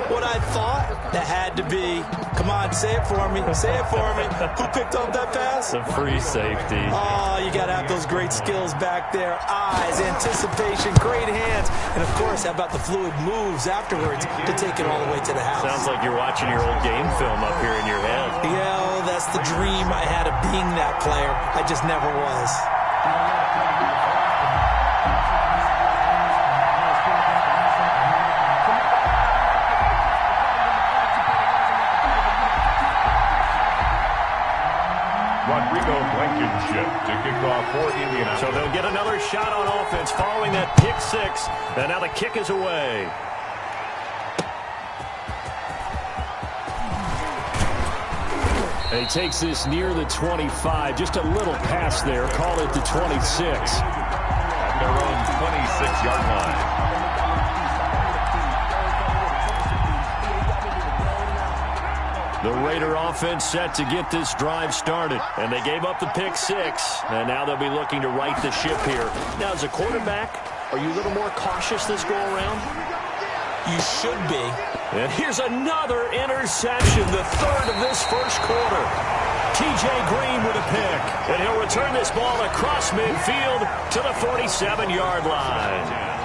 What I thought, that had to be. Come on, say it for me. Say it for me. Who picked up that pass? The free safety. Oh, you got to have those great skills back there. Eyes, anticipation, great hands. And, of course, how about the fluid moves afterwards to take it all the way to the house? Sounds like you're watching your old game film up here in your head. Yeah, well, that's the dream I had of being that player. I just never was. Rodrigo Blankenship to kick off for Indianapolis. So they'll get another shot on offense following that pick six. And now the kick is away. And he takes this near the 25. Just a little pass there. Call it the 26. At their own 26-yard line. The Raider offense set to get this drive started. And they gave up the pick six. And now they'll be looking to right the ship here. Now, as a quarterback, are you a little more cautious this go-around? You should be. And here's another interception, the third of this first quarter. T.J. Green with a pick. And he'll return this ball across midfield to the 47-yard line.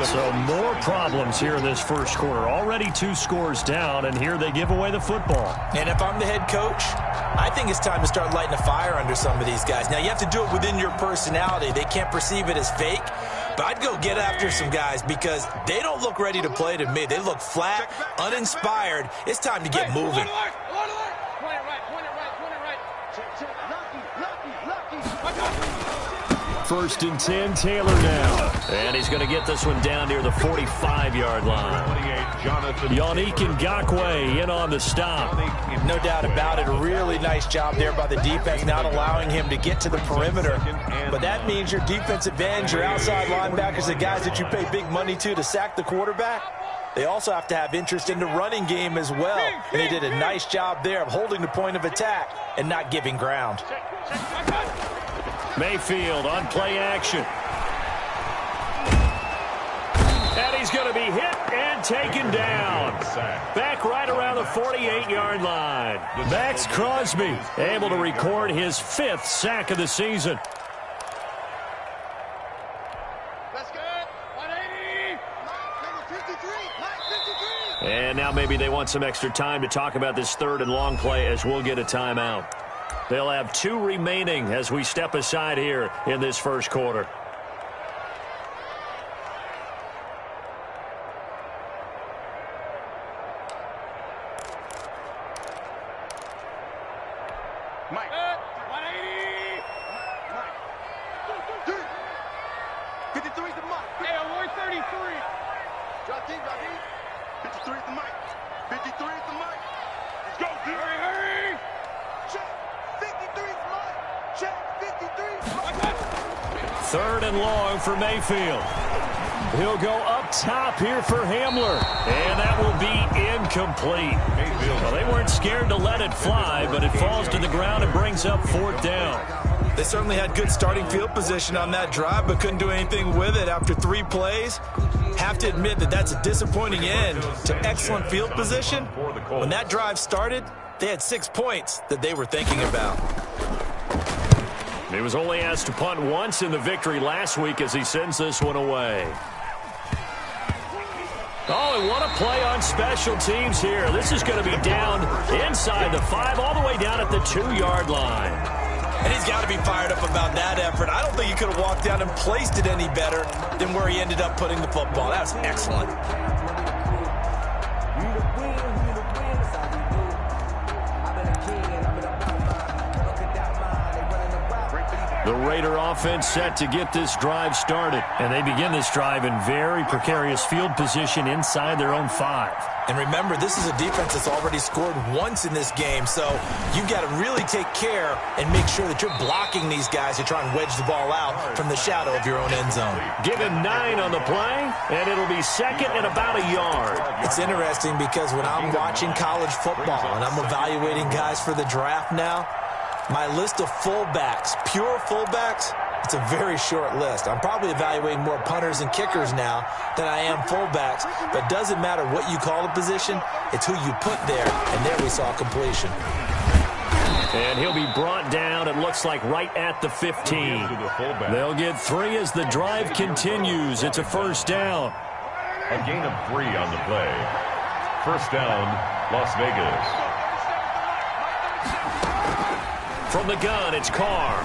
So more problems here in this first quarter. Already 2 scores down, and here they give away the football. And if I'm the head coach, I think it's time to start lighting a fire under some of these guys. Now, you have to do it within your personality. They can't perceive it as fake. But I'd go get after some guys because they don't look ready to play to me. They look flat, uninspired. It's time to get moving. First and 10, Taylor now. And he's going to get this one down near the 45-yard line. Yannick Ngakoue in on the stop. No doubt about it. A really nice job there by the defense, not allowing him to get to the perimeter. But that means your defensive ends, your outside linebackers, the guys that you pay big money to sack the quarterback, they also have to have interest in the running game as well. And they did a nice job there of holding the point of attack and not giving ground. Mayfield on play action. And he's going to be hit and taken down. Back right around the 48-yard line. Max Crosby able to record his 5th sack of the season. That's good. 180. And now maybe they want some extra time to talk about this third and long play as we'll get a timeout. They'll have 2 remaining as we step aside here in this first quarter. Mike. 180. Mike. 53 to Mike. Hey, award 33. Drop deep, drop deep. 53 to Mike. 53 to Mike. Let's go, D. Hurry. Check. 53 to Mike. Check. 53. Third and long for Mayfield. He'll go up top here for Hamler. And that will be incomplete. Well, they weren't scared to let it fly, but it falls to the ground and brings up 4th down. They certainly had good starting field position on that drive, but couldn't do anything with it after 3 plays. Have to admit that that's a disappointing end to excellent field position. When that drive started, they had 6 points that they were thinking about. He was only asked to punt once in the victory last week as he sends this one away. Oh, and what a play on special teams here. This is going to be down inside the 5, all the way down at the 2-yard line. And he's got to be fired up about that effort. I don't think he could have walked down and placed it any better than where he ended up putting the football. That was excellent. The Raider offense set to get this drive started. And they begin this drive in very precarious field position inside their own 5. And remember, this is a defense that's already scored once in this game, so you've got to really take care and make sure that you're blocking these guys to try and wedge the ball out from the shadow of your own end zone. Give him 9 on the play, and it'll be second and about a yard. It's interesting because when I'm watching college football and I'm evaluating guys for the draft now, my list of fullbacks, pure fullbacks, It's a very short list. I'm probably evaluating more punters and kickers now than I am fullbacks, but it doesn't matter what you call the position, it's who you put there, and there we saw completion. And he'll be brought down, it looks like, right at the 15. They'll get 3 as the drive continues. It's a first down. A gain of 3 on the play. First down, Las Vegas. From the gun, it's Carr.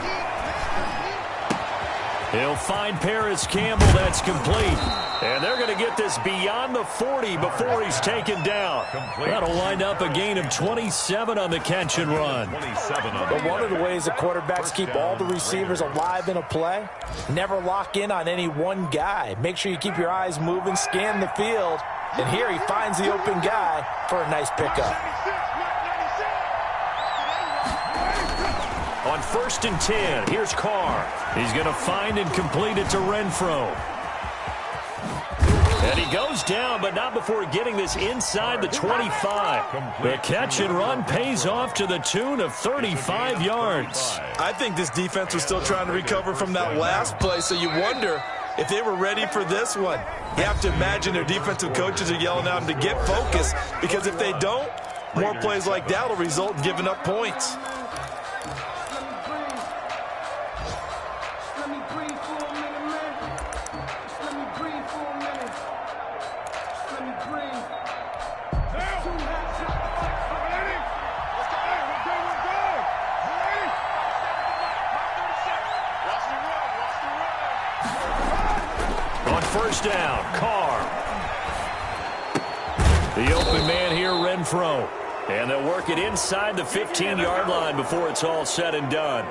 He'll find Paris Campbell. That's complete. And they're going to get this beyond the 40 before he's taken down. That'll wind up a gain of 27 on the catch and run. But one of the ways the quarterbacks keep all the receivers alive in a play, never lock in on any one guy. Make sure you keep your eyes moving, scan the field. And here he finds the open guy for a nice pickup. On 1st and 10, here's Carr. He's going to find and complete it to Renfro. And he goes down, but not before getting this inside the 25. The catch and run pays off to the tune of 35 yards. I think this defense was still trying to recover from that last play, so you wonder if they were ready for this one. You have to imagine their defensive coaches are yelling at them to get focused, because if they don't, more plays like that will result in giving up points. First down, Carr. The open man here, Renfro. And they'll work it inside the 15-yard line before it's all said and done.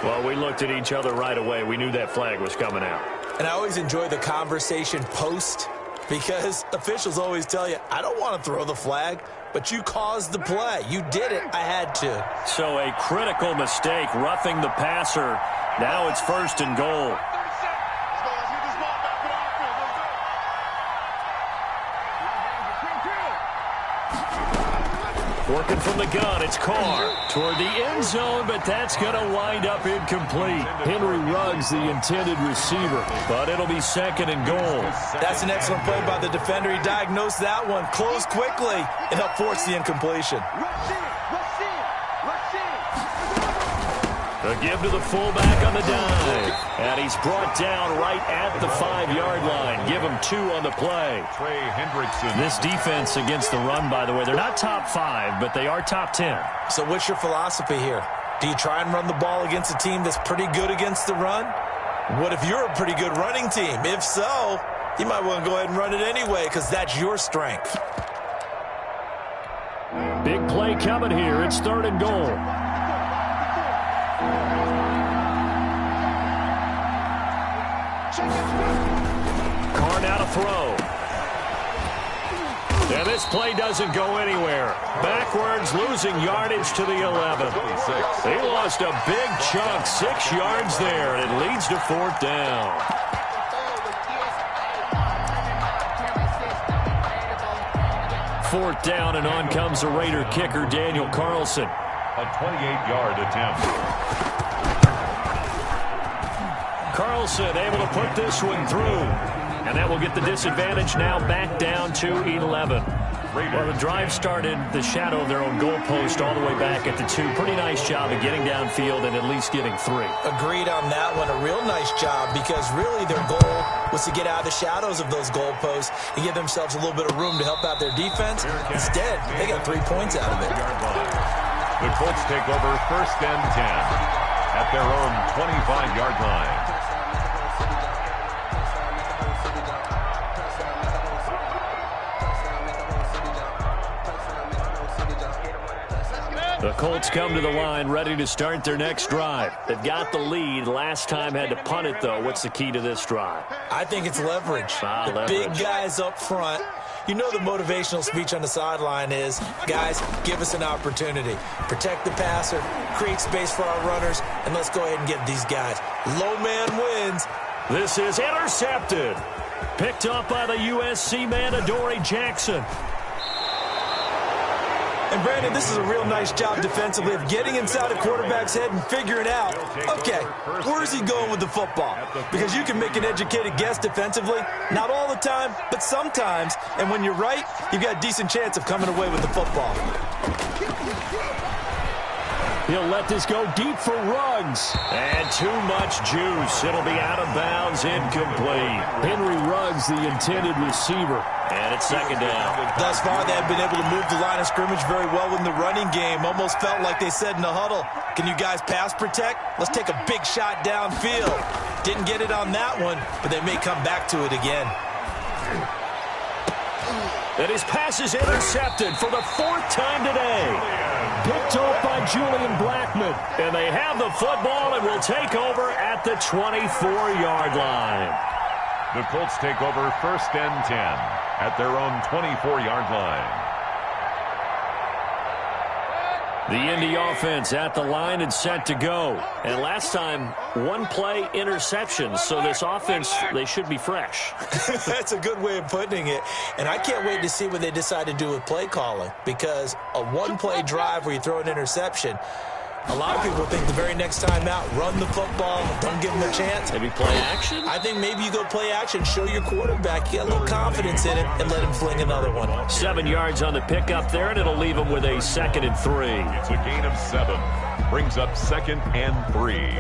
Well, we looked at each other right away. We knew that flag was coming out. And I always enjoy the conversation post, because officials always tell you, I don't want to throw the flag, but you caused the play. You did it. I had to. So a critical mistake, roughing the passer. Now it's 1st and goal. Working from the gun, it's Carr toward the end zone, but that's going to wind up incomplete. Henry Ruggs, the intended receiver, but it'll be 2nd and goal. That's an excellent play by the defender. He diagnosed that one, closed quickly, and helped force the incompletion. A give to the fullback on the dive. And he's brought down right at the 5-yard line. Give him 2 on the play. Trey Hendrickson. This defense against the run, by the way, they're not top 5, but they are top 10. So what's your philosophy here? Do you try and run the ball against a team that's pretty good against the run? What if you're a pretty good running team? If so, you might want to go ahead and run it anyway, because that's your strength. Big play coming here. It's 3rd and goal. Carr now to throw. And this play doesn't go anywhere. Backwards, losing yardage to the 11. They lost a big chunk, 6 yards there, and it leads to 4th down. Fourth down, and on comes the Raider kicker, Daniel Carlson. A 28-yard attempt. Carlson able to put this one through. And that will get the disadvantage now back down to 11. Well, the drive started the shadow of their own goalpost all the way back at the 2. Pretty nice job of getting downfield and at least getting 3. Agreed on that one. A real nice job, because really their goal was to get out of the shadows of those goalposts and give themselves a little bit of room to help out their defense. Instead, they got 3 points out of it. The Colts take over 1st and 10 at their own 25-yard line. The Colts come to the line ready to start their next drive. They've got the lead. Last time had to punt it, though. What's the key to this drive? I think it's leverage. The leverage. Big guys up front. You know the motivational speech on the sideline is, guys, give us an opportunity. Protect the passer, create space for our runners, and let's go ahead and get these guys. Low man wins. This is intercepted. Picked up by the USC man, Adoree Jackson. And, Brandon, this is a real nice job defensively of getting inside a quarterback's head and figuring out, okay, where's he going with the football? Because you can make an educated guess defensively, not all the time, but sometimes. And when you're right, you've got a decent chance of coming away with the football. He'll let this go deep for Ruggs. And too much juice. It'll be out of bounds, incomplete. Henry Ruggs, the intended receiver. And it's second down. Thus far, they have been able to move the line of scrimmage very well in the running game. Almost felt like they said in the huddle, can you guys pass protect? Let's take a big shot downfield. Didn't get it on that one, but they may come back to it again. And his pass is intercepted for the fourth time today. Picked off by Julian Blackmon. And they have the football and will take over at the 24-yard line. The Colts take over first and 10 at their own 24-yard line. The Indy offense at the line and set to go. And last time, one play interception. So this offense, they should be fresh. That's a good way of putting it. And I can't wait to see what they decide to do with play calling. Because a one-play drive where you throw an interception, a lot of people think the very next time out, run the football, don't give them a chance. Maybe play action? I think maybe you go play action, show your quarterback, get a little confidence in it, and let him fling another one. 7 yards on the pickup there, and it'll leave him with a 2nd and 3. It's a gain of 7. Brings up 2nd and 3.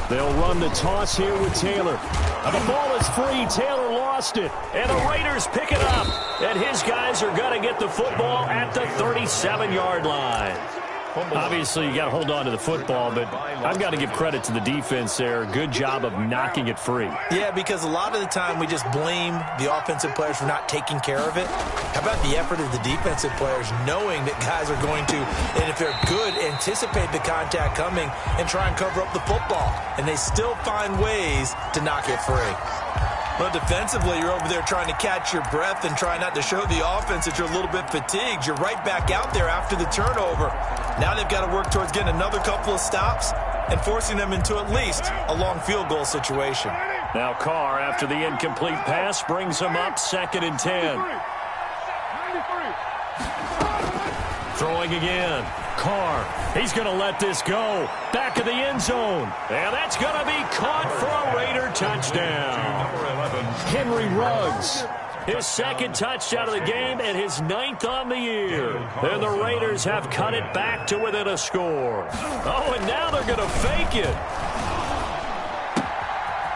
They'll run the toss here with Taylor. The ball is free. Taylor lost it. And the Raiders pick it up. And his guys are going to get the football at the 37-yard line. Obviously, you got to hold on to the football, but I've got to give credit to the defense there. Good job of knocking it free. Yeah, because a lot of the time we just blame the offensive players for not taking care of it. How about the effort of the defensive players knowing that guys are going to, and if they're good, anticipate the contact coming and try and cover up the football. And they still find ways to knock it free. Well, defensively, you're over there trying to catch your breath and try not to show the offense that you're a little bit fatigued. You're right back out there after the turnover. Now they've got to work towards getting another couple of stops and forcing them into at least a long field goal situation. Now Carr, after the incomplete pass, brings him up 2nd and 10. Throwing again. Carr, he's going to let this go. Back of the end zone. And that's going to be caught for a Raider touchdown. Henry Ruggs. His 2nd touchdown of the game and his 9th on the year. And the Raiders have cut it back to within a score. Oh, and now they're going to fake it.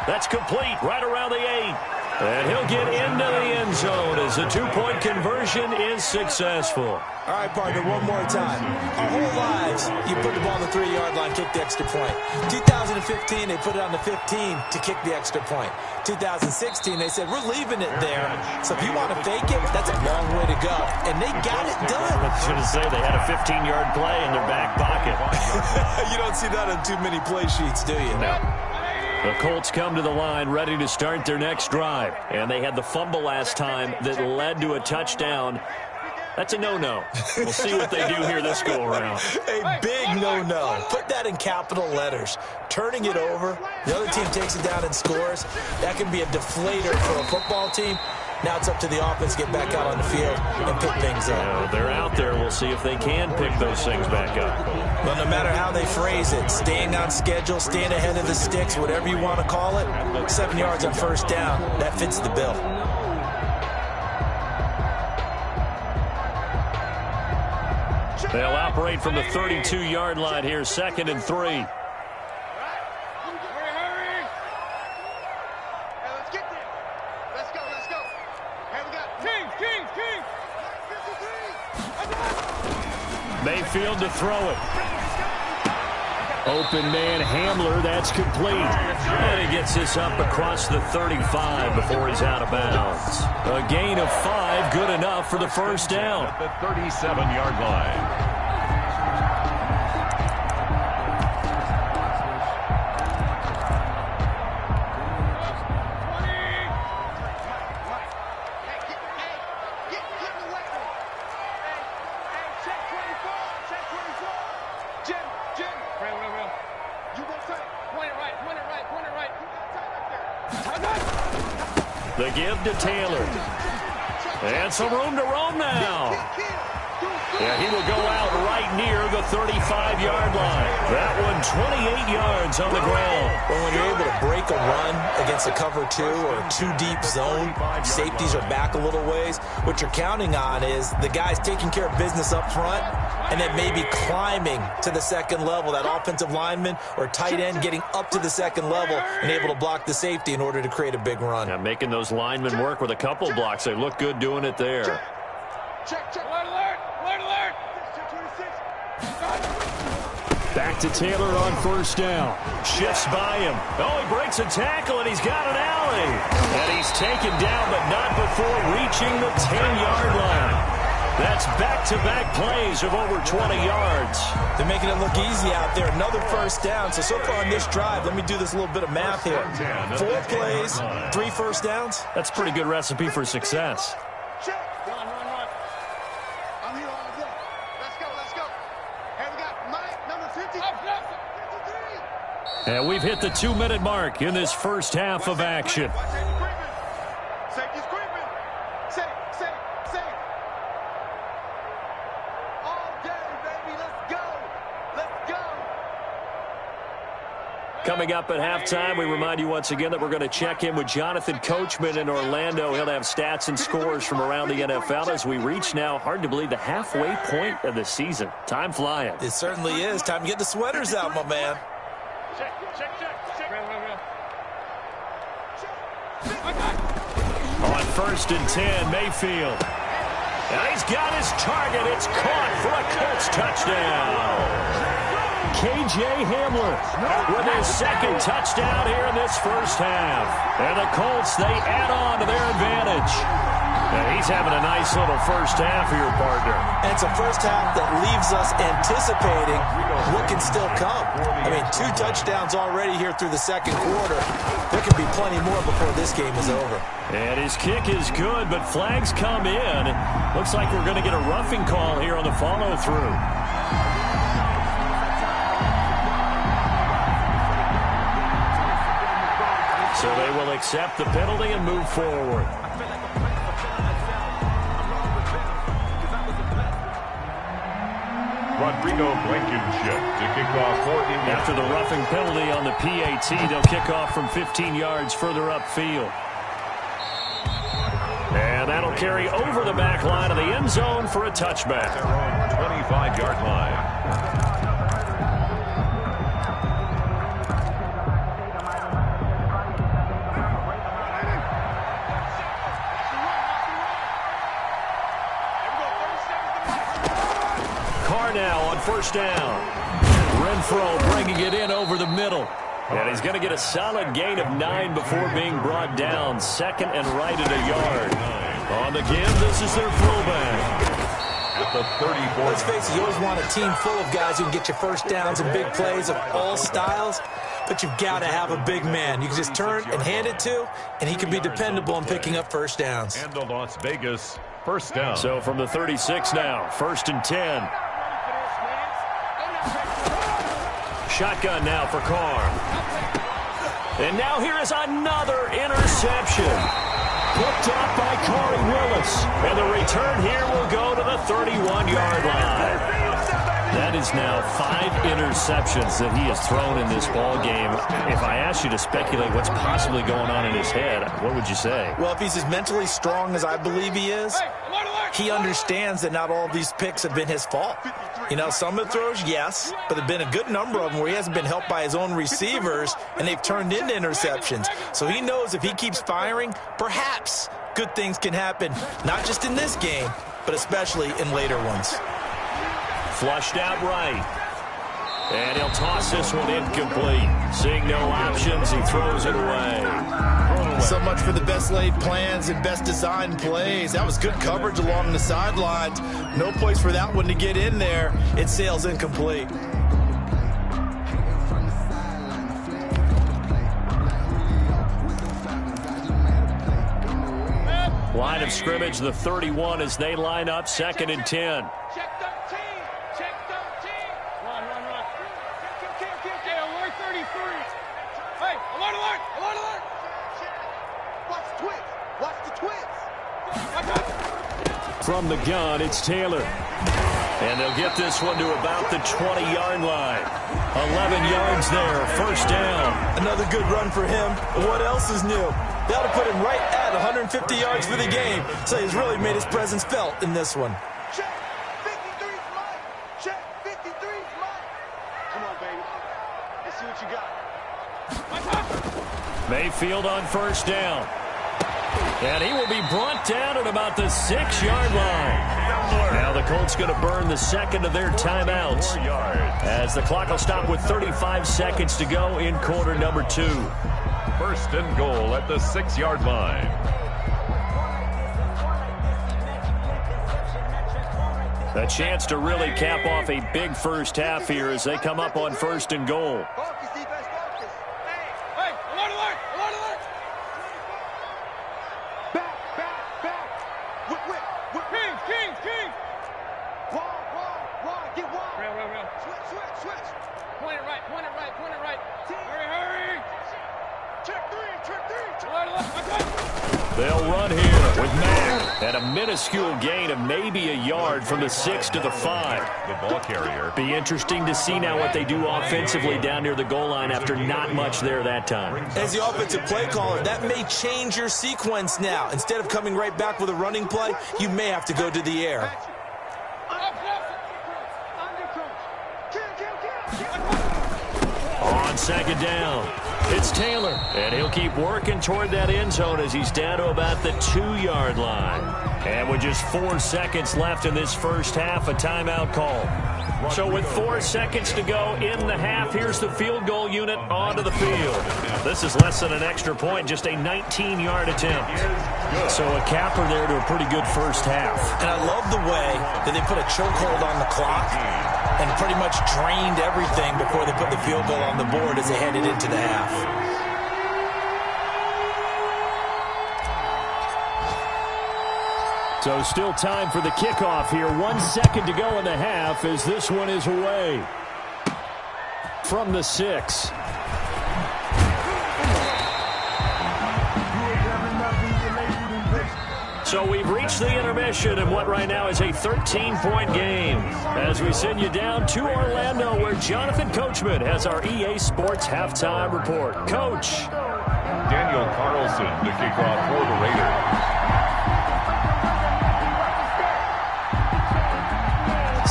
That's complete right around the 8. And he'll get into the end zone as the 2-point conversion is successful. All right, partner, one more time. Our whole lives, you put the ball on the 3-yard line, kick the extra point. 2015, they put it on the 15 to kick the extra point. 2016, they said, we're leaving it there. So if you want to fake it, that's a long way to go. And they got it done. I was going to say they had a 15-yard play in their back pocket. You don't see that on too many play sheets, do you? No. The Colts come to the line ready to start their next drive. And they had the fumble last time that led to a touchdown. That's a no-no. We'll see what they do here this go-around. A big no-no. Put that in capital letters. Turning it over, the other team takes it down and scores. That can be a deflator for a football team. Now it's up to the offense to get back out on the field and pick things up. They're out there. We'll see if they can pick those things back up. Well, no matter how they phrase it, staying on schedule, staying ahead of the sticks, whatever you want to call it, 7 yards on first down, that fits the bill. They'll operate from the 32-yard line here, 2nd and 3. Mayfield to throw it. Open man Hamler, that's complete. And he gets this up across the 35 before he's out of bounds. A gain of 5, good enough for the first down. At the 37-yard line. The give to Taylor. And some room to roam now. Yeah, he will go out right near the 35-yard line. That one 28 yards on the ground. Well, when you're able to break a run against a cover 2 or a 2-deep zone, safeties are back a little ways. What you're counting on is the guys taking care of business up front and then maybe climbing to the second level. That offensive lineman or tight end getting up to the second level and able to block the safety in order to create a big run. Yeah, making those linemen work with a couple blocks. They look good doing it there. Check. Alert, alert. Alert, alert. Back to Taylor on first down. Shifts by him. Oh, he breaks a tackle, and he's got an alley. And he's taken down, but not before reaching the 10-yard line. That's back-to-back plays of over 20 yards. They're making it look easy out there. Another first down. So far on this drive, let me do this little bit of math here. 4 plays, 3 first downs. That's a pretty good recipe for success. Check. Run. I'm here all day. Let's go. Hey, we got Mike, number 50. 53. And we've hit the 2-minute mark in this first half of action. Safety's creeping. Safe. All day, baby. Let's go. Coming up at halftime, we remind you once again that we're going to check in with Jonathan Coachman in Orlando. He'll have stats and scores from around the NFL as we reach now, hard to believe, the halfway point of the season. Time flying. It certainly is. Time to get the sweaters out, my man. Check. On first and 10, Mayfield. And he's got his target. It's caught for a Colts touchdown. K.J. Hamler with his second touchdown here in this first half. And the Colts, they add on to their advantage. And he's having a nice little first half here, partner. And it's a first half that leaves us anticipating what can still come. I mean, 2 touchdowns already here through the second quarter. There could be plenty more before this game is over. And his kick is good, but flags come in. Looks like we're going to get a roughing call here on the follow-through. So they will accept the penalty and move forward. Rodrigo Blankenship to kick off for Indiana. After the roughing penalty on the PAT, they'll kick off from 15 yards further upfield. And that'll carry over the back line of the end zone for a touchback. Their own 25-yard line. Now on first down. Renfro bringing it in over the middle. And he's going to get a solid gain of 9 before being brought down. Second and right at a yard. On the give, this is their fullback. At the 34. Let's face it, you always want a team full of guys who can get you first downs and big plays of all styles. But you've got to have a big man you can just turn and hand it to, and he can be dependable in picking up first downs. And the Las Vegas first down. So from the 36 now, first and 10. Shotgun now for Carr. And now here is another interception. Picked up by Corey Willis. And the return here will go to the 31-yard line. That is now 5 interceptions that he has thrown in this ball game. If I asked you to speculate what's possibly going on in his head, what would you say? Well, if he's as mentally strong as I believe he is, he understands that not all of these picks have been his fault. You know, some of the throws, yes, but there have been a good number of them where he hasn't been helped by his own receivers, and they've turned into interceptions. So he knows if he keeps firing, perhaps good things can happen, not just in this game, but especially in later ones. Flushed out right. And he'll toss this one incomplete. Seeing no options, he throws it away. So much for the best laid plans and best designed plays. That was good coverage along the sidelines. No place for that one to get in there. It sails incomplete. Line of scrimmage, the 31 as they line up, second and 10. Check 13. Check 13. Run. Hey, alert 33. Hey, alert. From the gun, it's Taylor. And they'll get this one to about the 20-yard line. 11 yards there, first down. Another good run for him. What else is new? That'll put him right at 150 yards for the game. So he's really made his presence felt in this one. Check. 53's mine. Check. 53's mine. Come on, baby. Let's see what you got. Mayfield on first down. And he will be brought down at about the 6-yard line. Now the Colts going to burn the second of their timeouts as the clock will stop with 35 seconds to go in quarter number 2. First and goal at the 6-yard line. A chance to really cap off a big first half here as they come up on first and goal. Focus, defense, focus. Hey, alert, alert, alert, alert. Back. Whip. Kings. Wide, get wide. Real. Switch. Point it right. Hurry. Check three. Alert. They'll run here with Mack at a minuscule gain of maybe a yard from the 6 to the 5. The ball carrier. Be interesting to see now what they do offensively down near the goal line after not much there that time. As the offensive play caller, that may change your sequence now. Instead of coming right back with a running play, you may have to go to the air. On second down, it's Taylor, and he'll keep working toward that end zone as he's down to about the 2-yard line. And with just 4 seconds left in this first half, a timeout call. So with 4 seconds to go in the half, here's the field goal unit onto the field. This is less than an extra point, just a 19-yard attempt. So a capper there to a pretty good first half. And I love the way that they put a chokehold on the clock and pretty much drained everything before they put the field goal on the board as they headed into the half. So still time for the kickoff here. 1 second to go in the half as this one is away. From the 6. So we've reached the intermission in what right now is a 13-point game as we send you down to Orlando where Jonathan Coachman has our EA Sports Halftime Report. Coach. Daniel Carlson to kick off for the Raiders.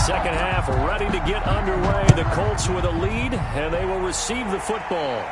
Second half ready to get underway. The Colts with a lead, and they will receive the football.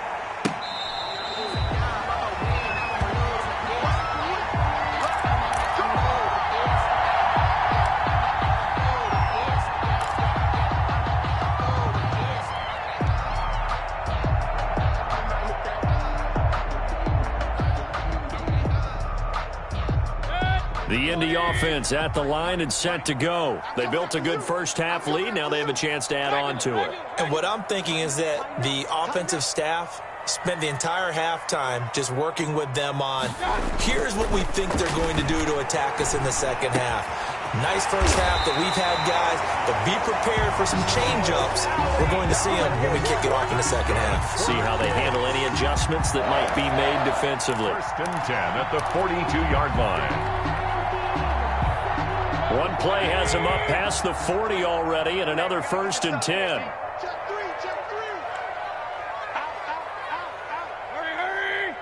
The Indy offense at the line and set to go. They built a good first half lead. Now they have a chance to add on to it. And what I'm thinking is that the offensive staff spent the entire halftime just working with them on, here's what we think they're going to do to attack us in the second half. Nice first half that we've had, guys, but be prepared for some change-ups. We're going to see them when we kick it off in the second half. See how they handle any adjustments that might be made defensively. First and 10 at the 42-yard line. One play has him up past the 40 already, and another first and 10. Check three. Out. Hurry.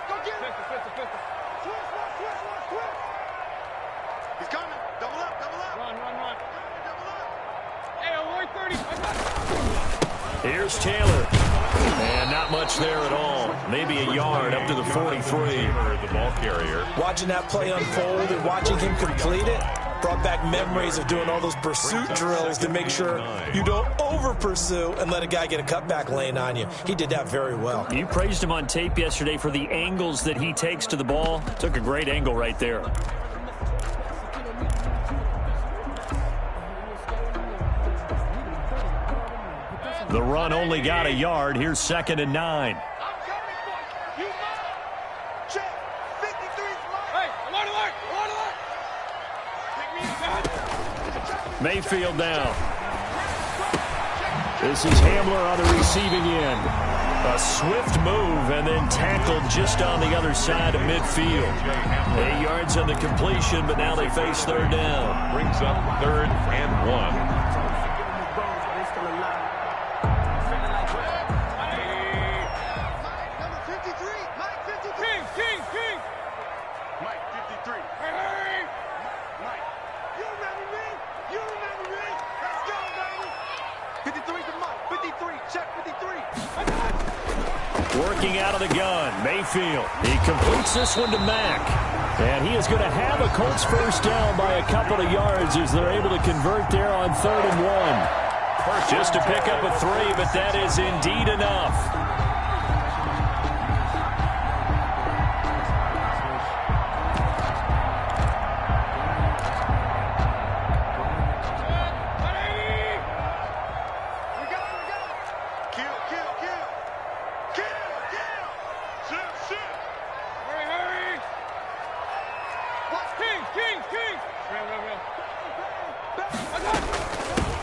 Go get it. Switch. He's coming. Double up. Run. Double up. Hey, avoid 30. Here's Taylor. And not much there at all. Maybe a yard up to the 43. The ball carrier. Watching that play unfold and watching him complete it brought back memories of doing all those pursuit drills to make sure you don't over-pursue and let a guy get a cutback lane on you. He did that very well. You praised him on tape yesterday for the angles that he takes to the ball. Took a great angle right there. The run only got a yard. Here's 2nd and 9. Mayfield down. This is Hamler on the receiving end. A swift move and then tackled just on the other side of midfield. 8 yards on the completion, but now they face third down. Brings up 3rd and 1. Working out of the gun, Mayfield. He completes this one to Mack. And he is going to have a Colts first down by a couple of yards as they're able to convert there on 3rd and 1. Just to pick up a 3, but that is indeed enough.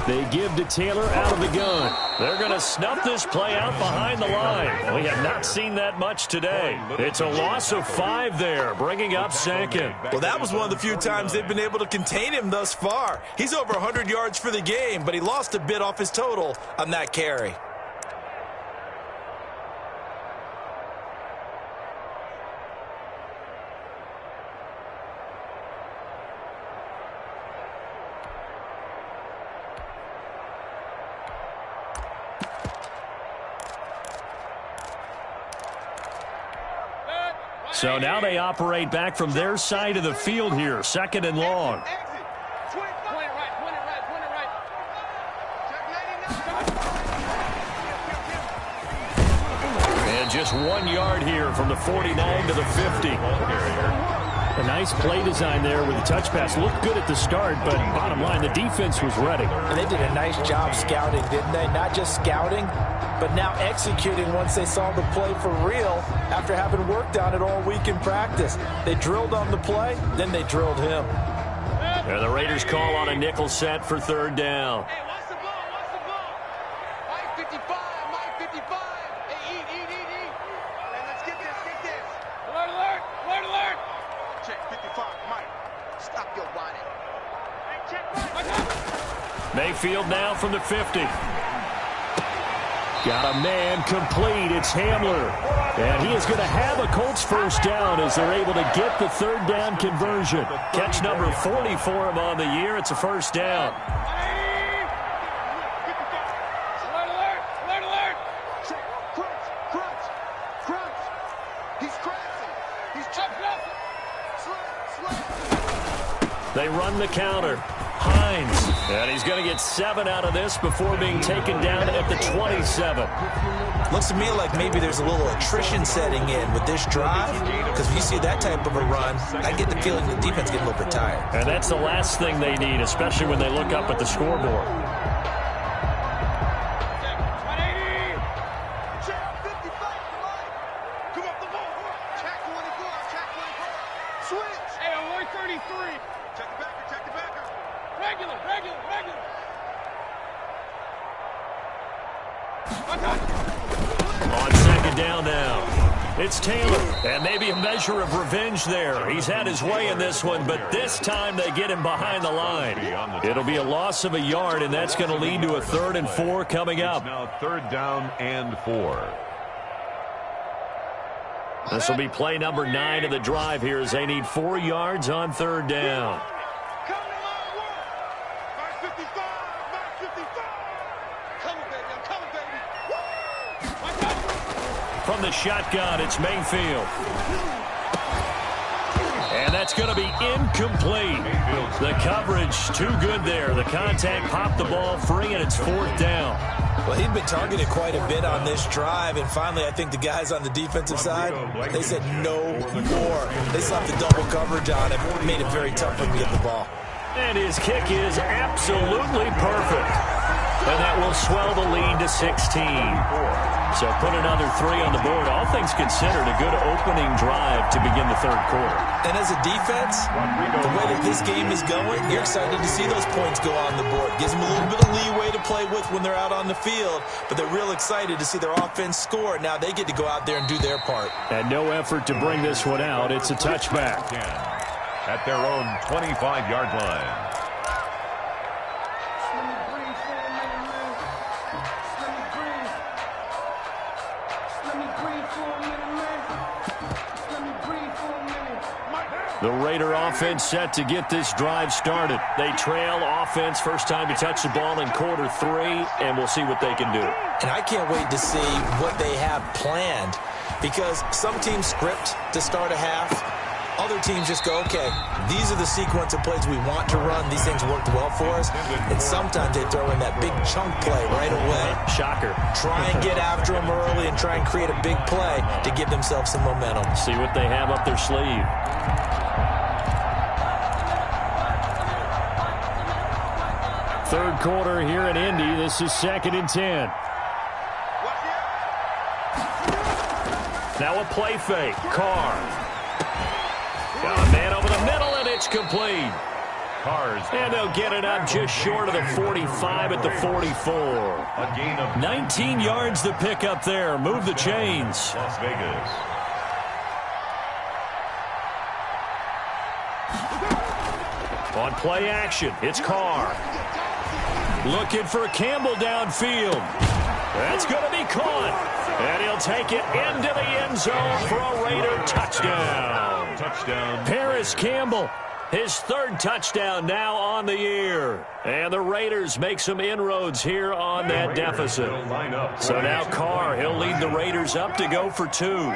They give to Taylor out of the gun. They're going to snuff this play out behind the line. We have not seen that much today. It's a loss of 5 there, bringing up 2nd. Well, that was one of the few times they've been able to contain him thus far. He's over 100 yards for the game, but he lost a bit off his total on that carry. So now they operate back from their side of the field here, 2nd and long. And just 1 yard here from the 49 to the 50. A nice play design there with the touch pass. Looked good at the start, but bottom line, the defense was ready. And they did a nice job scouting, didn't they? Not just scouting, but now executing once they saw the play for real after having worked on it all week in practice. They drilled on the play, then they drilled him. And the Raiders call on a nickel set for 3rd down. Hey, what's the ball? What's the ball? Mike 55, Mike 55. Hey, eat. Hey, let's get this. Alert, alert, alert, alert. Check 55, Mike. Stop your whining. Hey, check Mike. Mayfield now from the 50. Got a man complete. It's Hamler. And he is going to have a Colts first down as they're able to get the 3rd down conversion. Catch number 40 for him on the year. It's a first down. Alert, alert. Check. Crunch. He's crashing. He's jumping. Slide. They run the counter. Hines. And he's going to get 7 out of this before being taken down at the 27. Looks to me like maybe there's a little attrition setting in with this drive, because if you see that type of a run, I get the feeling the defense getting a little bit tired. And that's the last thing they need, especially when they look up at the scoreboard. Switch. Hey, on 133. Check the backer. Regular. On 2nd down now, it's Taylor, and maybe a measure of revenge there. He's had his way in this one, but this time they get him behind the line. It'll be a loss of a yard, and that's going to lead to a 3rd and 4 coming up. Now 3rd down and 4. This will be play number 9 of the drive here as they need 4 yards on 3rd down. From the shotgun, it's Mayfield. And that's going to be incomplete. The coverage too good there. The contact popped the ball free, and it's 4th down. Well, he'd been targeted quite a bit on this drive, and finally I think the guys on the defensive side, they said no more. They slapped the double coverage on him, made it very tough for him to get the ball. And his kick is absolutely perfect. and that will swell the lead to 16. So put another 3 on the board. All things considered, a good opening drive to begin the third quarter. And as a defense, the way that this game is going, you're excited to see those points go on the board. Gives them a little bit of leeway to play with when they're out on the field, but they're real excited to see their offense score. Now they get to go out there and do their part. And no effort to bring this one out. It's a touchback. At their own 25-yard line. The Raider offense set to get this drive started. They trail offense first time to touch the ball in quarter 3, and we'll see what they can do. And I can't wait to see what they have planned, because some teams script to start a half. Other teams just go, okay, these are the sequence of plays we want to run. These things worked well for us. And sometimes they throw in that big chunk play right away. Shocker. Try and get after them early and try and create a big play to give themselves some momentum. See what they have up their sleeve. Third quarter here in Indy. This is 2nd and 10. Now a play fake. Carr. Got a man over the middle, and it's complete. And they'll get it up just short of the 45 at the 44. A gain of 19 yards to pick up there. Move the chains. Las Vegas. On play action, it's Carr. Looking for Campbell downfield. That's going to be caught. And he'll take it into the end zone for a Raider touchdown. Touchdown. Paris Campbell, his 3rd touchdown now on the year. And the Raiders make some inroads here on that deficit. So now Carr, he'll lead the Raiders up to go for 2.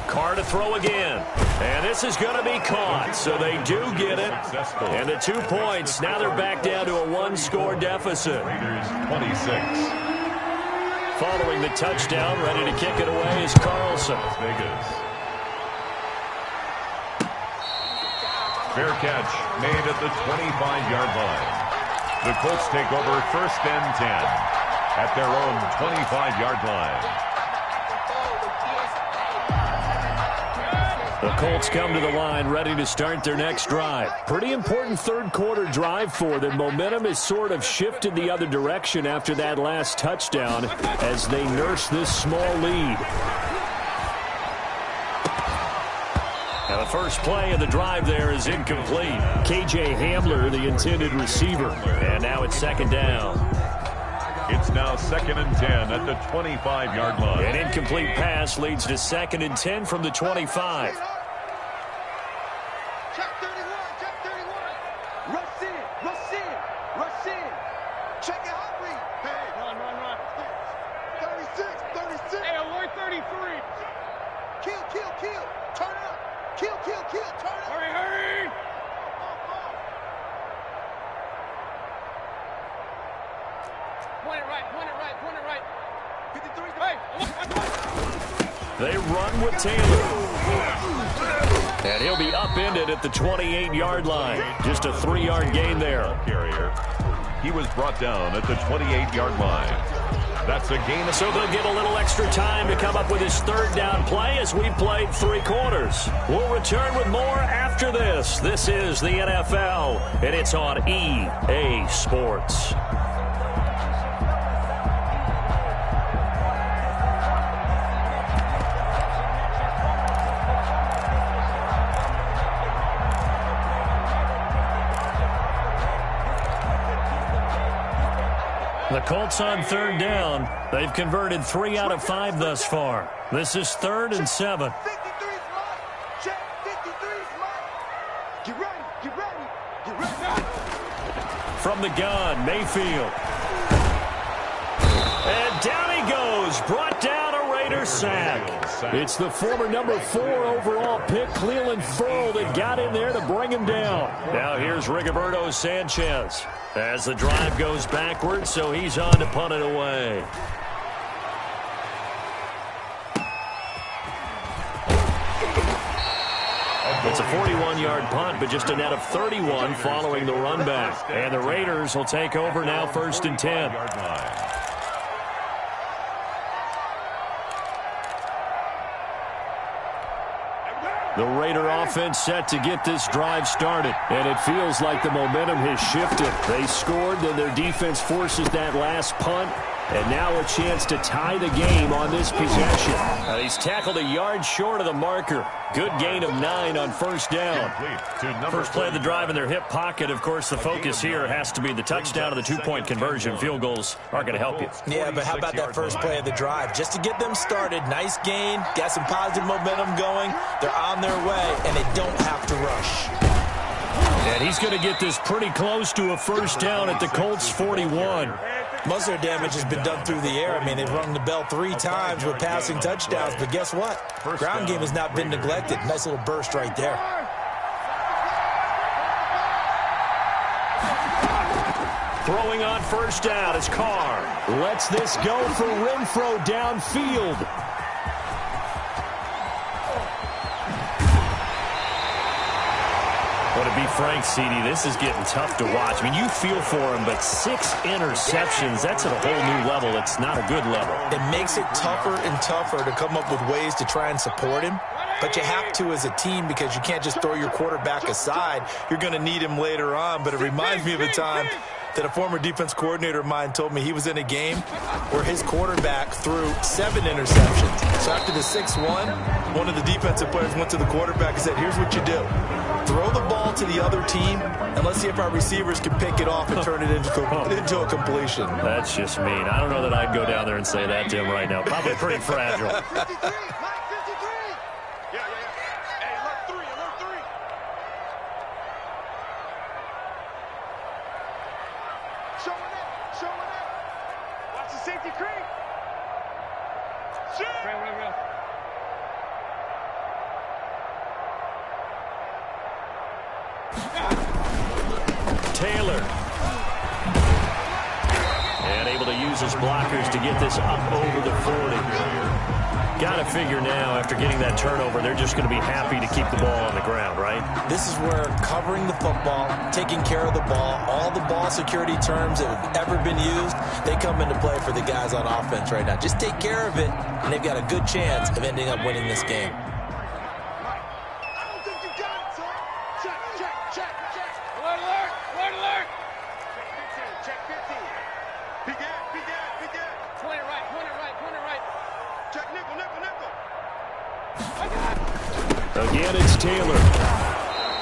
Carr to throw again. And this is going to be caught. So they do get it. And the 2 points. Now they're back down to a 1-score deficit. Raiders 26. Following the touchdown, ready to kick it away is Carlson. Las Vegas. Fair catch made at the 25-yard line. The Colts take over 1st and 10 at their own 25-yard line. The Colts come to the line ready to start their next drive. Pretty important third quarter drive for them. Momentum has sort of shifted the other direction after that last touchdown as they nurse this small lead. Now the first play of the drive there is incomplete. KJ Hamler, the intended receiver. And now it's 2nd down. It's now 2nd and 10 at the 25-yard line. An incomplete pass leads to 2nd and 10 from the 25. Check 31, check 31. Rush in, rush in, rush in. Check it out, read. Hey, run. 36. Hey, alert 33. Kill. Turn up. Kill. Turn up. Hurry. Point it right. 53. They run with Taylor. And he'll be upended at the 28-yard line. Just a 3-yard gain there. Carrier. He was brought down at the 28-yard line. That's a gain. So they'll get a little extra time to come up with his 3rd down play as we played 3 quarters. We'll return with more after this. This is the NFL, and it's on EA Sports. The Colts on 3rd down. They've converted 3 out of 5 thus far. This is 3rd and 7. 53's mine. Check 53's mine. Get ready. From the gun, Mayfield. And down he goes. Brought down a Raider sack. It's the former number 4 overall pick, Clelin Ferrell, that got in there to bring him down. Now here's Rigoberto Sanchez as the drive goes backwards, so he's on to punt it away. It's a 41-yard punt, but just a net of 31 following the run back. And the Raiders will take over now, 1st and 10. The Raider offense set to get this drive started, and it feels like the momentum has shifted. They scored, then their defense forces that last punt, and now a chance to tie the game on this possession. He's tackled a yard short of the marker. Good gain of 9 on 1st down. First play of the drive in their hip pocket. Of course, the focus here has to be the touchdown and the 2-point conversion. Field goals aren't going to help you. Yeah, but how about that first play of the drive? Just to get them started, nice gain, got some positive momentum going. They're on their way, and they don't have to rush. And he's going to get this pretty close to a 1st down at the Colts 41. Most of their damage has been done through the air. I mean, they've rung the bell 3 times with passing touchdowns, but guess what? Ground game has not been neglected. Nice little burst right there. Throwing on 1st down is Carr. Lets this go for Renfro downfield. Well, to be frank, CD, this is getting tough to watch. I mean, you feel for him, but 6 interceptions, that's at a whole new level. It's not a good level. It makes it tougher and tougher to come up with ways to try and support him. But you have to as a team because you can't just throw your quarterback aside. You're going to need him later on. But it reminds me of a time that a former defense coordinator of mine told me he was in a game where his quarterback threw 7 interceptions. So after the 6-1, one of the defensive players went to the quarterback and said, here's what you do. Throw the ball to the other team, and let's see if our receivers can pick it off and turn it into a completion. That's just mean. I don't know that I'd go down there and say that to him right now. Probably pretty fragile. 53, Mike, 53. Yeah. Hey, alert 3. Showing it. Watch the safety creep. Shoot. Real. Taylor. And able to use his blockers to get this up over the 40. Got to figure now, after getting that turnover, they're just going to be happy to keep the ball on the ground, right? This is where covering the football, taking care of the ball, all the ball security terms that have ever been used, they come into play for the guys on offense right now. Just take care of it, and they've got a good chance of ending up winning this game. Again, it's Taylor.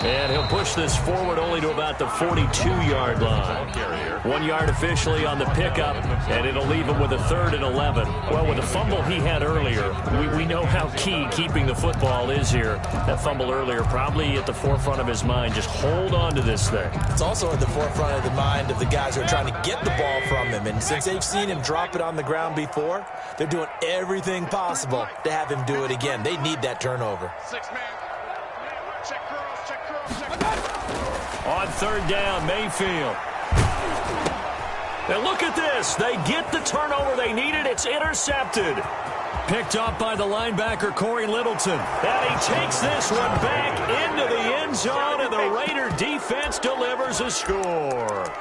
And he'll push this forward only to about the 42-yard line. 1 yard officially on the pickup, and it'll leave him with a 3rd and 11. Well, with the fumble he had earlier, we know how key keeping the football is here. That fumble earlier probably at the forefront of his mind. Just hold on to this thing. It's also at the forefront of the mind of the guys who are trying to get the ball from him. And since they've seen him drop it on the ground before, they're doing everything possible to have him do it again. They need that turnover. 6-man. Check curls. On 3rd down, Mayfield. Now look at this. They get the turnover they needed. It's intercepted. Picked up by the linebacker, Corey Littleton. And he takes this one back into the end zone, and the Raider defense delivers a score.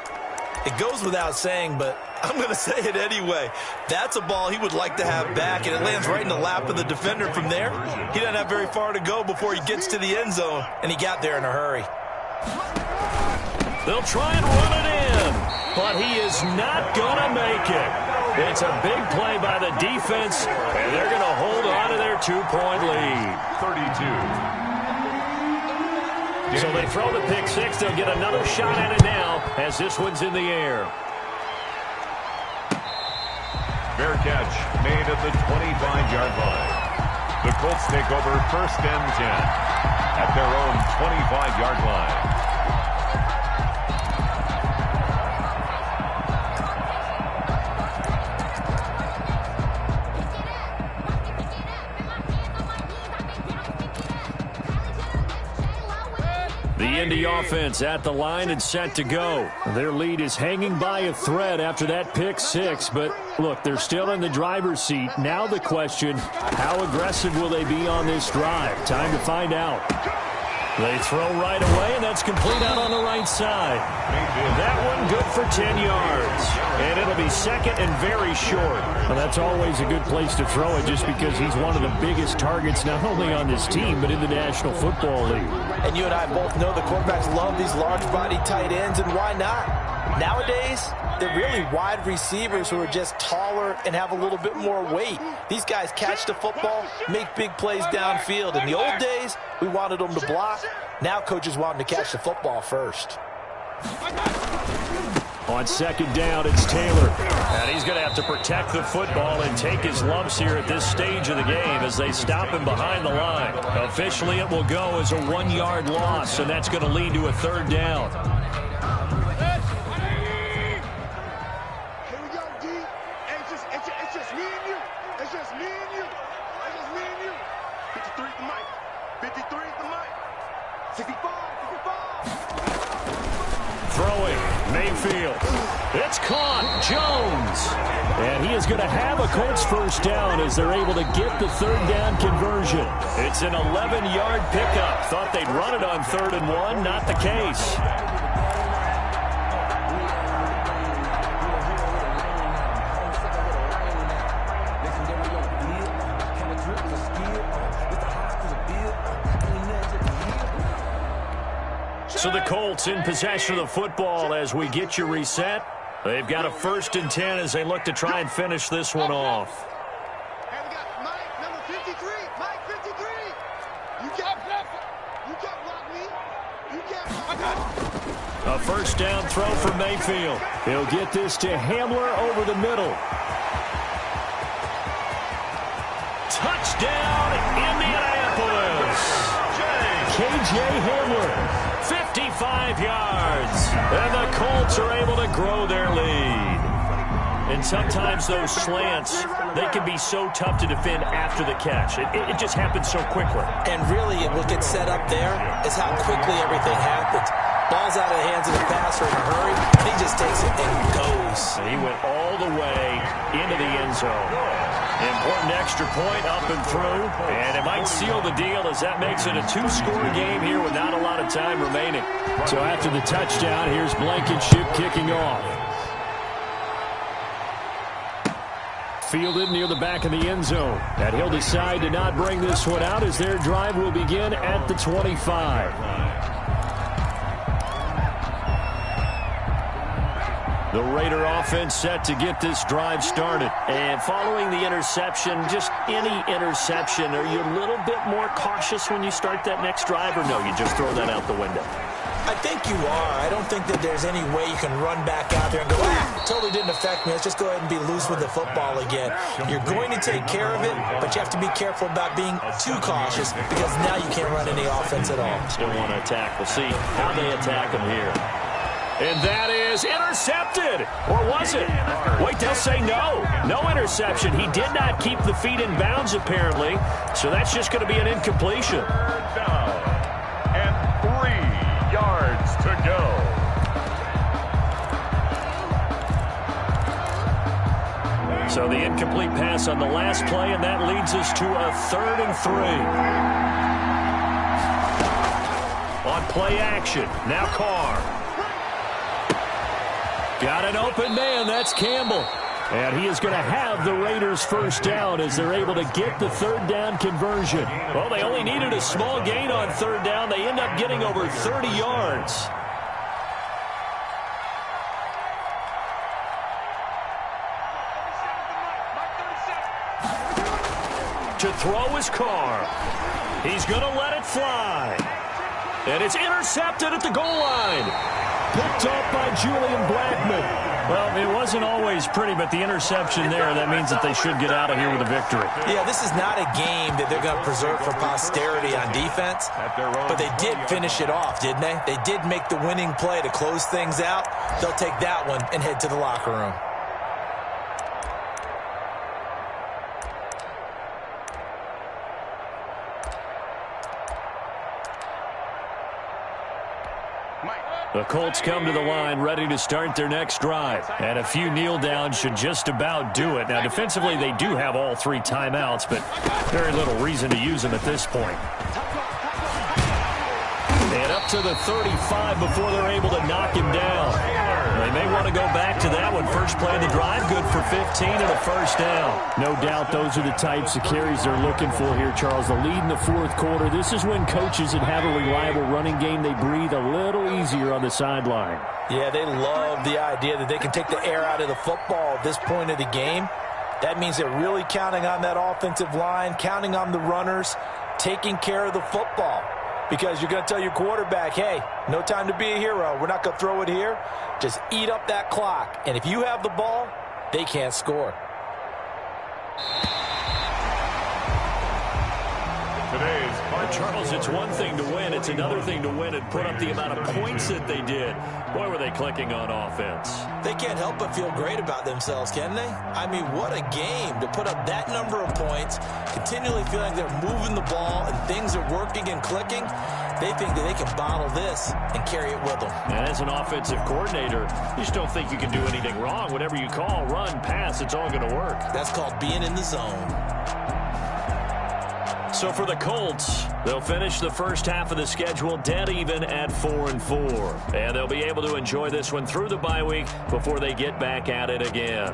It goes without saying, but I'm going to say it anyway. That's a ball he would like to have back, and it lands right in the lap of the defender from there. He doesn't have very far to go before he gets to the end zone, and he got there in a hurry. They'll try and run it in, but he is not going to make it. It's a big play by the defense, and they're going to hold on to their 2-point lead. 32. So they throw the pick 6. They'll get another shot at it now as this one's in the air. Fair catch made at the 25-yard line. The Colts take over 1st and 10 at their own 25-yard line. The Indy offense at the line and set to go. Their lead is hanging by a thread after that pick 6, but look, they're still in the driver's seat. Now the question, how aggressive will they be on this drive? Time to find out. They throw right away, and that's complete out on the right side. That one good for 10 yards. And it'll be second and very short. Well, that's always a good place to throw it just because he's one of the biggest targets not only on this team but in the National Football League. And you and I both know the quarterbacks love these large-body tight ends, and why not? Nowadays, they're really wide receivers who are just taller and have a little bit more weight. These guys catch the football, make big plays downfield. In the old days, we wanted them to block. Now coaches want them to catch the football first. On second down, it's Taylor. And he's going to have to protect the football and take his lumps here at this stage of the game as they stop him behind the line. Officially, it will go as a 1-yard loss, and that's going to lead to a third down. It's just me and you. It's just me and you. It's just me and you. 53 is the mic. 53 is the mic. 65. Throwing, Mayfield. It's caught, Jones. And he is going to have a Colts first down as they're able to get the third down conversion. It's an 11-yard pickup. Thought they'd run it on 3rd and 1. Not the case. So the Colts in possession of the football as we get you reset. They've got a 1st and 10 as they look to try and finish this one off. Hey, we got Mike, number 53. Mike, 53. You can't block me. You can't block me. A first down throw for Mayfield. He'll get this to Hamler over the middle. Touchdown, Indianapolis. KJ Hamler. 55 yards. And the Colts are able to grow their lead. And sometimes those slants, they can be so tough to defend after the catch. It just happens so quickly. And really, what gets set up there is how quickly everything happens. Ball's out of the hands of the passer in a hurry, and he just takes it and goes. And he went all the way into the end zone. Important extra point up and through, and it might seal the deal as that makes it a 2-score game here with not a lot of time remaining. So after the touchdown, here's Blankenship kicking off. Fielded near the back of the end zone. And he'll decide to not bring this one out as their drive will begin at the 25. The Raider offense set to get this drive started. And following the interception, just any interception, are you a little bit more cautious when you start that next drive, or no, you just throw that out the window? I think you are. I don't think that there's any way you can run back out there and go, totally didn't affect me. Let's just go ahead and be loose with the football again. You're going to take care of it, but you have to be careful about being too cautious because now you can't run any offense at all. Still want to attack. We'll see how they attack him here. And that is intercepted. Or was it? Wait, they'll say no. No interception. He did not keep the feet in bounds, apparently. So that's just going to be an incompletion. Third down and 3 yards to go. So the incomplete pass on the last play, and that leads us to a 3rd and 3. On play action, now Carr. Got an open man, that's Campbell. And he is going to have the Raiders first down as they're able to get the third down conversion. Well, they only needed a small gain on 3rd down. They end up getting over 30 yards. To throw his Carr. He's going to let it fly. And it's intercepted at the goal line. Picked up by Julian Blackmon. Well, it wasn't always pretty, but the interception there, that means that they should get out of here with a victory. Yeah, this is not a game that they're going to preserve for posterity on defense, but they did finish it off, didn't they? They did make the winning play to close things out. They'll take that one and head to the locker room. The Colts come to the line ready to start their next drive. And a few kneel downs should just about do it. Now, defensively, they do have all 3 timeouts, but very little reason to use them at this point. And up to the 35 before they're able to knock him down. They may want to go back to that one. First play of the drive, good for 15 and a first down. No doubt those are the types of carries they're looking for here, Charles. The lead in the fourth quarter. This is when coaches that have a reliable running game, they breathe a little easier on the sideline. Yeah, they love the idea that they can take the air out of the football at this point of the game. That means they're really counting on that offensive line, counting on the runners, taking care of the football. Because you're going to tell your quarterback, hey, no time to be a hero. We're not going to throw it here. Just eat up that clock. And if you have the ball, they can't score. Today's Charles, it's one thing to win. It's another thing to win and put up the amount of points that they did. Boy, were they clicking on offense. They can't help but feel great about themselves, can they? I mean, what a game to put up that number of points, continually feeling like they're moving the ball and things are working and clicking. They think that they can bottle this and carry it with them. And as an offensive coordinator, you just don't think you can do anything wrong. Whatever you call, run, pass, it's all going to work. That's called being in the zone. So for the Colts, they'll finish the first half of the schedule dead even at 4-4. And they'll be able to enjoy this one through the bye week before they get back at it again.